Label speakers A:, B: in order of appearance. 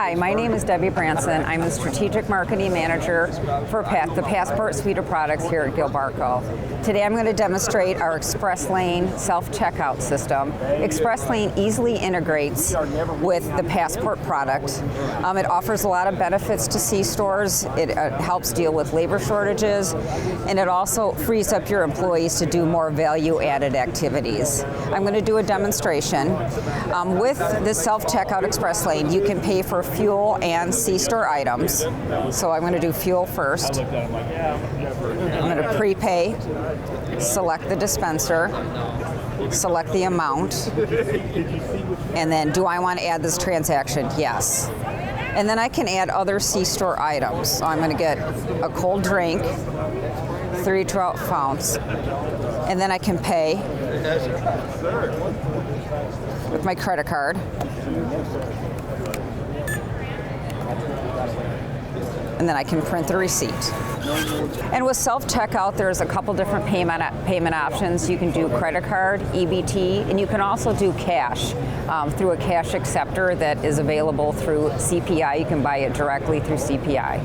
A: Hi, my name is Debbie Branson. I'm the Strategic Marketing Manager for the Passport suite of products here at Gilbarco. Today I'm going to demonstrate our Express Lane self-checkout system. Express Lane easily integrates with the Passport product. It offers a lot of benefits to C-stores. It helps deal with labor shortages, and it also frees up your employees to do more value-added activities. I'm going to do a demonstration. With this self-checkout Express Lane, you can pay for fuel and C-store items. So I'm going to do fuel first. I'm going to prepay, select the dispenser, select the amount, and then do I want to add this transaction? Yes. And then I can add other C-store items. So I'm going to get a cold drink, 3 12 ounce, and then I can pay with my credit card. And then I can print the receipt. And with self-checkout, there's a couple different payment options. You can do credit card, EBT, and you can also do cash through a cash acceptor that is available through CPI. You can buy it directly through CPI.